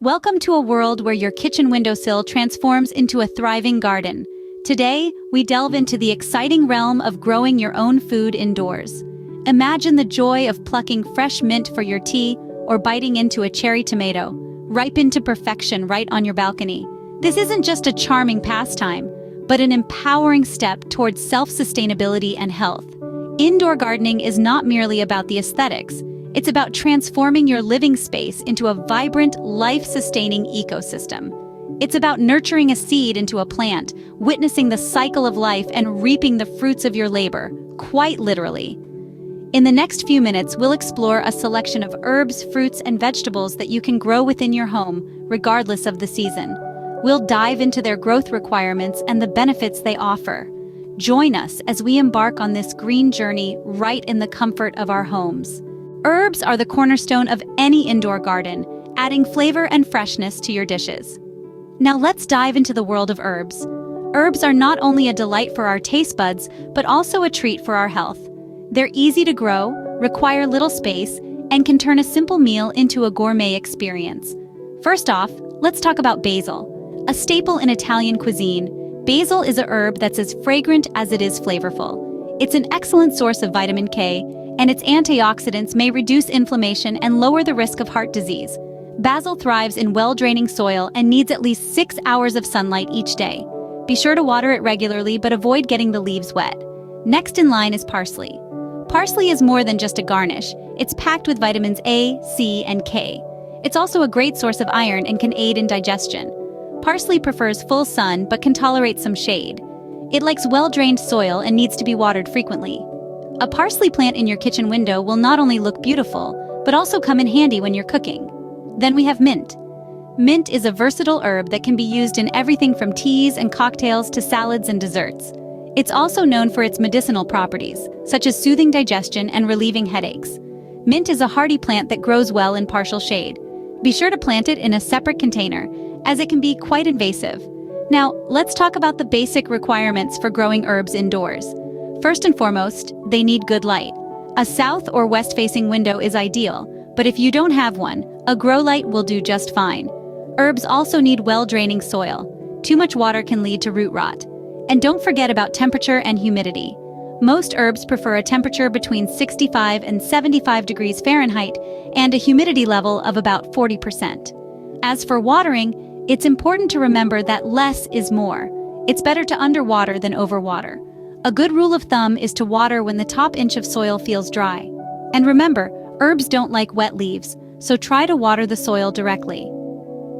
Welcome to a world where your kitchen windowsill transforms into a thriving garden. Today, we delve into the exciting realm of growing your own food indoors. Imagine the joy of plucking fresh mint for your tea or biting into a cherry tomato, ripened to perfection right on your balcony. This isn't just a charming pastime, but an empowering step towards self-sustainability and health. Indoor gardening is not merely about the aesthetics. It's about transforming your living space into a vibrant, life-sustaining ecosystem. It's about nurturing a seed into a plant, witnessing the cycle of life and reaping the fruits of your labor, quite literally. In the next few minutes, we'll explore a selection of herbs, fruits, and vegetables that you can grow within your home, regardless of the season. We'll dive into their growth requirements and the benefits they offer. Join us as we embark on this green journey right in the comfort of our homes. Herbs are the cornerstone of any indoor garden, adding flavor and freshness to your dishes. Now let's dive into the world of herbs. Herbs are not only a delight for our taste buds, but also a treat for our health. They're easy to grow, require little space, and can turn a simple meal into a gourmet experience. First off, let's talk about basil. A staple in Italian cuisine, basil is a herb that's as fragrant as it is flavorful. It's an excellent source of vitamin K, and its antioxidants may reduce inflammation and lower the risk of heart disease. Basil thrives in well-draining soil and needs at least 6 hours of sunlight each day. Be sure to water it regularly, but avoid getting the leaves wet. Next in line is parsley. Parsley is more than just a garnish. It's packed with vitamins A, C, and K. It's also a great source of iron and can aid in digestion. Parsley prefers full sun but can tolerate some shade. It likes well-drained soil and needs to be watered frequently. A parsley plant in your kitchen window will not only look beautiful, but also come in handy when you're cooking. Then we have mint. Mint is a versatile herb that can be used in everything from teas and cocktails to salads and desserts. It's also known for its medicinal properties, such as soothing digestion and relieving headaches. Mint is a hardy plant that grows well in partial shade. Be sure to plant it in a separate container, as it can be quite invasive. Now, let's talk about the basic requirements for growing herbs indoors. First and foremost, they need good light. A south or west-facing window is ideal, but if you don't have one, a grow light will do just fine. Herbs also need well-draining soil. Too much water can lead to root rot. And don't forget about temperature and humidity. Most herbs prefer a temperature between 65 and 75 degrees Fahrenheit and a humidity level of about 40%. As for watering, it's important to remember that less is more. It's better to underwater than overwater. A good rule of thumb is to water when the top inch of soil feels dry. And remember, herbs don't like wet leaves, so try to water the soil directly.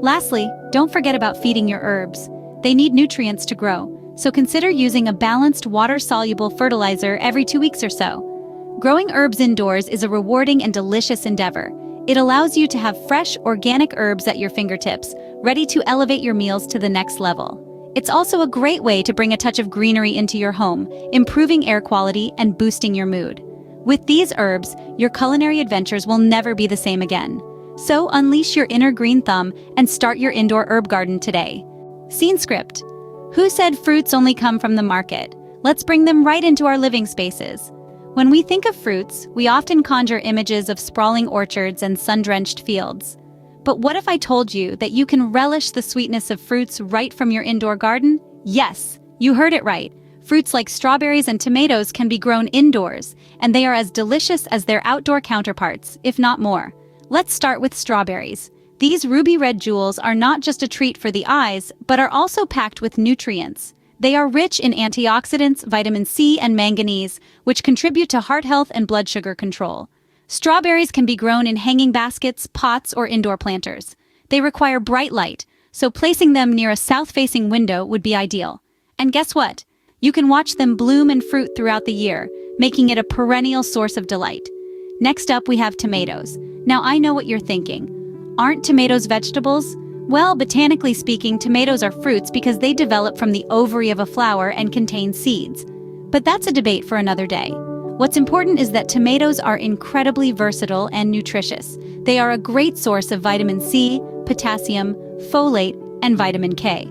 Lastly, don't forget about feeding your herbs. They need nutrients to grow, so consider using a balanced water-soluble fertilizer every 2 weeks or so. Growing herbs indoors is a rewarding and delicious endeavor. It allows you to have fresh, organic herbs at your fingertips, ready to elevate your meals to the next level. It's also a great way to bring a touch of greenery into your home, improving air quality and boosting your mood. With these herbs, your culinary adventures will never be the same again. So unleash your inner green thumb and start your indoor herb garden today. Scene script. Who said fruits only come from the market? Let's bring them right into our living spaces. When we think of fruits, we often conjure images of sprawling orchards and sun-drenched fields. But what if I told you that you can relish the sweetness of fruits right from your indoor garden? Yes, you heard it right. Fruits like strawberries and tomatoes can be grown indoors, and they are as delicious as their outdoor counterparts, if not more. Let's start with strawberries. These ruby red jewels are not just a treat for the eyes, but are also packed with nutrients. They are rich in antioxidants, vitamin C, and manganese, which contribute to heart health and blood sugar control. Strawberries can be grown in hanging baskets, pots, or indoor planters. They require bright light, so placing them near a south-facing window would be ideal. And guess what? You can watch them bloom and fruit throughout the year, making it a perennial source of delight. Next up, we have tomatoes. Now I know what you're thinking. Aren't tomatoes vegetables? Well, botanically speaking, tomatoes are fruits because they develop from the ovary of a flower and contain seeds. But that's a debate for another day. What's important is that tomatoes are incredibly versatile and nutritious. They are a great source of vitamin C, potassium, folate, and vitamin K.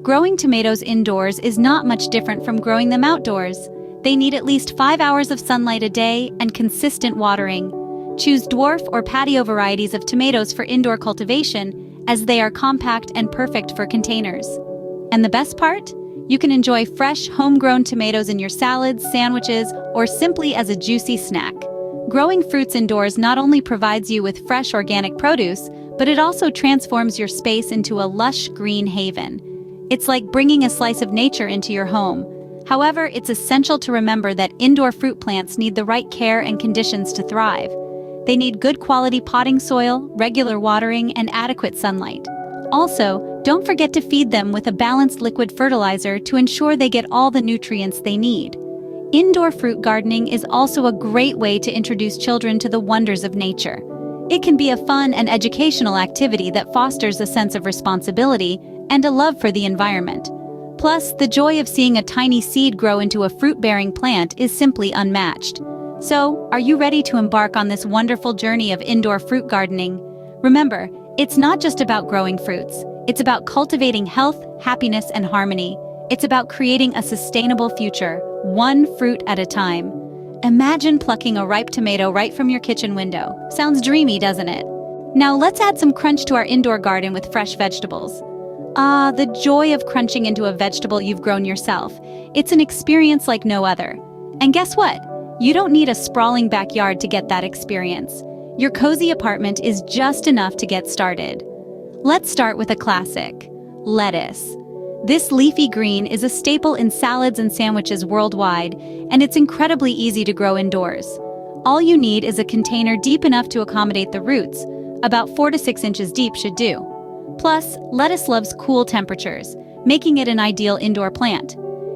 Growing tomatoes indoors is not much different from growing them outdoors. They need at least 5 hours of sunlight a day and consistent watering. Choose dwarf or patio varieties of tomatoes for indoor cultivation as they are compact and perfect for containers. And the best part? You can enjoy fresh, homegrown tomatoes in your salads, sandwiches, or simply as a juicy snack. Growing fruits indoors not only provides you with fresh organic produce, but it also transforms your space into a lush green haven. It's like bringing a slice of nature into your home. However, it's essential to remember that indoor fruit plants need the right care and conditions to thrive. They need good quality potting soil, regular watering, and adequate sunlight. Also, don't forget to feed them with a balanced liquid fertilizer to ensure they get all the nutrients they need. Indoor fruit gardening is also a great way to introduce children to the wonders of nature. It can be a fun and educational activity that fosters a sense of responsibility and a love for the environment. Plus, the joy of seeing a tiny seed grow into a fruit-bearing plant is simply unmatched. So, are you ready to embark on this wonderful journey of indoor fruit gardening? Remember, it's not just about growing fruits. It's about cultivating health, happiness, and harmony. It's about creating a sustainable future, one fruit at a time. Imagine plucking a ripe tomato right from your kitchen window. Sounds dreamy, doesn't it? Now let's add some crunch to our indoor garden with fresh vegetables. Ah, the joy of crunching into a vegetable you've grown yourself. It's an experience like no other. And guess what? You don't need a sprawling backyard to get that experience. Your cozy apartment is just enough to get started. Let's start with a classic: lettuce. This leafy green is a staple in salads and sandwiches worldwide, and it's incredibly easy to grow indoors. All you need is a container deep enough to accommodate the roots. About 4 to 6 inches deep should do. Plus, lettuce loves cool temperatures, making it an ideal indoor plant.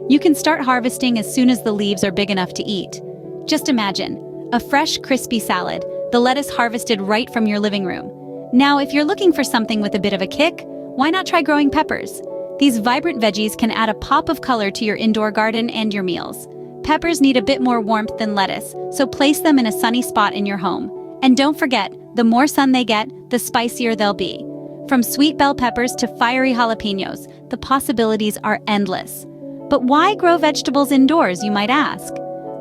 You can start harvesting as soon as the leaves are big enough to eat. Just imagine a fresh, crispy salad, the lettuce harvested right from your living room. Now, if you're looking for something with a bit of a kick, why not try growing peppers? These vibrant veggies can add a pop of color to your indoor garden and your meals. Peppers need a bit more warmth than lettuce, so place them in a sunny spot in your home. And don't forget, the more sun they get, the spicier they'll be. From sweet bell peppers to fiery jalapenos, the possibilities are endless. But why grow vegetables indoors, you might ask?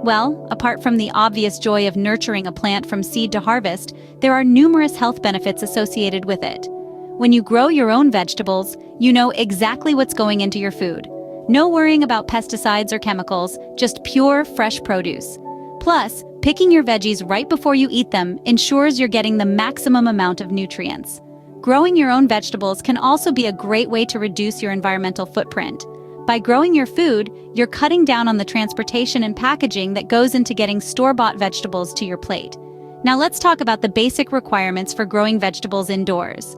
Well, apart from the obvious joy of nurturing a plant from seed to harvest, there are numerous health benefits associated with it. When you grow your own vegetables, you know exactly what's going into your food. No worrying about pesticides or chemicals, just pure, fresh produce. Plus, picking your veggies right before you eat them ensures you're getting the maximum amount of nutrients. Growing your own vegetables can also be a great way to reduce your environmental footprint. By growing your food, you're cutting down on the transportation and packaging that goes into getting store-bought vegetables to your plate. Now let's talk about the basic requirements for growing vegetables indoors.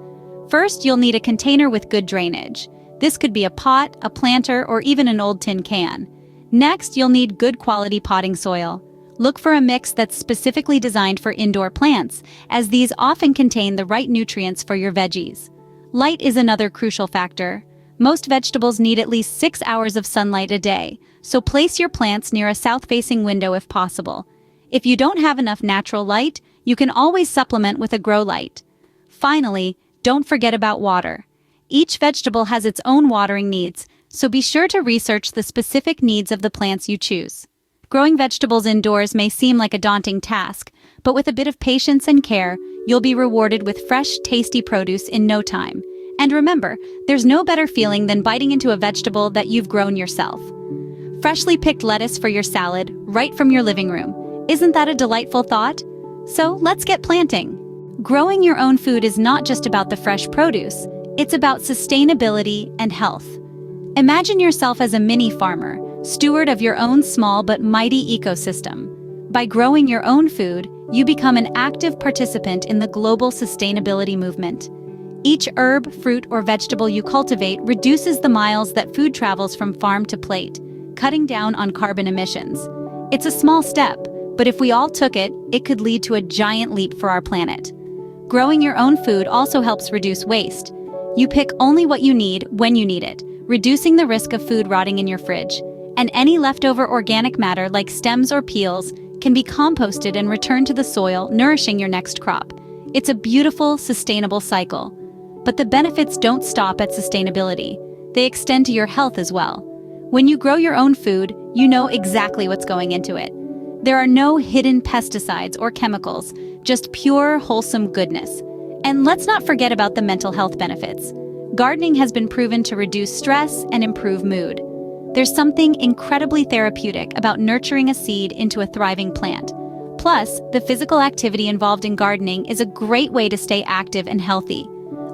First, you'll need a container with good drainage. This could be a pot, a planter, or even an old tin can. Next, you'll need good quality potting soil. Look for a mix that's specifically designed for indoor plants, as these often contain the right nutrients for your veggies. Light is another crucial factor. Most vegetables need at least 6 hours of sunlight a day, so place your plants near a south-facing window if possible. If you don't have enough natural light, you can always supplement with a grow light. Finally, don't forget about water. Each vegetable has its own watering needs, so be sure to research the specific needs of the plants you choose. Growing vegetables indoors may seem like a daunting task, but with a bit of patience and care, you'll be rewarded with fresh, tasty produce in no time. And remember, there's no better feeling than biting into a vegetable that you've grown yourself. Freshly picked lettuce for your salad, right from your living room. Isn't that a delightful thought? So let's get planting. Growing your own food is not just about the fresh produce, it's about sustainability and health. Imagine yourself as a mini farmer, steward of your own small but mighty ecosystem. By growing your own food, you become an active participant in the global sustainability movement. Each herb, fruit, or vegetable you cultivate reduces the miles that food travels from farm to plate, cutting down on carbon emissions. It's a small step, but if we all took it, it could lead to a giant leap for our planet. Growing your own food also helps reduce waste. You pick only what you need when you need it, reducing the risk of food rotting in your fridge. And any leftover organic matter like stems or peels can be composted and returned to the soil, nourishing your next crop. It's a beautiful, sustainable cycle. But the benefits don't stop at sustainability. They extend to your health as well. When you grow your own food, you know exactly what's going into it. There are no hidden pesticides or chemicals, just pure, wholesome goodness. And let's not forget about the mental health benefits. Gardening has been proven to reduce stress and improve mood. There's something incredibly therapeutic about nurturing a seed into a thriving plant. Plus, the physical activity involved in gardening is a great way to stay active and healthy.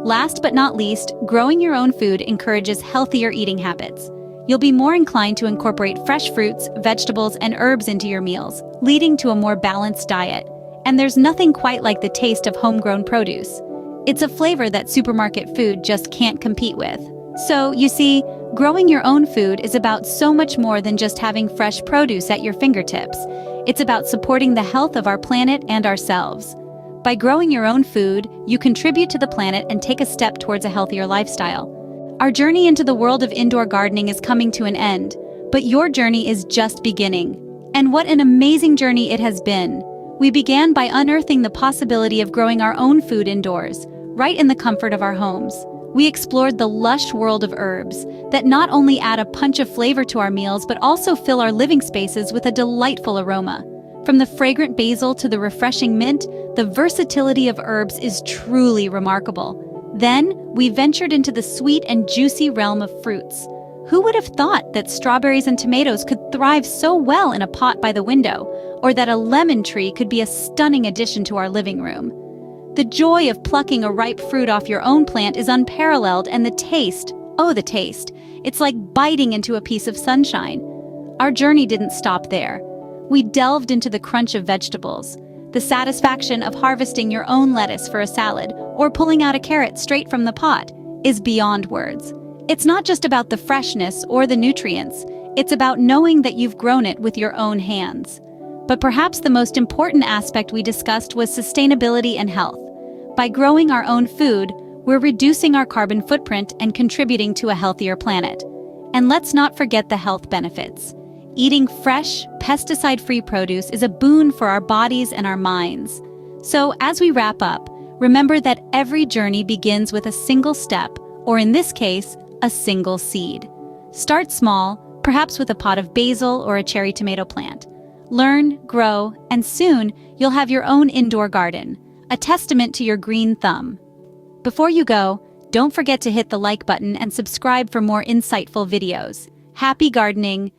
Last but not least, growing your own food encourages healthier eating habits. You'll be more inclined to incorporate fresh fruits, vegetables, and herbs into your meals, leading to a more balanced diet. And there's nothing quite like the taste of homegrown produce. It's a flavor that supermarket food just can't compete with. So, you see, growing your own food is about so much more than just having fresh produce at your fingertips. It's about supporting the health of our planet and ourselves. By growing your own food, you contribute to the planet and take a step towards a healthier lifestyle. Our journey into the world of indoor gardening is coming to an end, but your journey is just beginning. And what an amazing journey it has been. We began by unearthing the possibility of growing our own food indoors, right in the comfort of our homes. We explored the lush world of herbs that not only add a punch of flavor to our meals but also fill our living spaces with a delightful aroma. From the fragrant basil to the refreshing mint, the versatility of herbs is truly remarkable. Then, we ventured into the sweet and juicy realm of fruits. Who would have thought that strawberries and tomatoes could thrive so well in a pot by the window, or that a lemon tree could be a stunning addition to our living room? The joy of plucking a ripe fruit off your own plant is unparalleled, and the taste, oh the taste, it's like biting into a piece of sunshine. Our journey didn't stop there. We delved into the crunch of vegetables. The satisfaction of harvesting your own lettuce for a salad, or pulling out a carrot straight from the pot, is beyond words. It's not just about the freshness or the nutrients, it's about knowing that you've grown it with your own hands. But perhaps the most important aspect we discussed was sustainability and health. By growing our own food, we're reducing our carbon footprint and contributing to a healthier planet. And let's not forget the health benefits. Eating fresh, pesticide-free produce is a boon for our bodies and our minds. So, as we wrap up, remember that every journey begins with a single step, or in this case, a single seed. Start small, perhaps with a pot of basil or a cherry tomato plant. Learn, grow, and soon you'll have your own indoor garden, a testament to your green thumb. Before you go, don't forget to hit the like button and subscribe for more insightful videos. Happy gardening!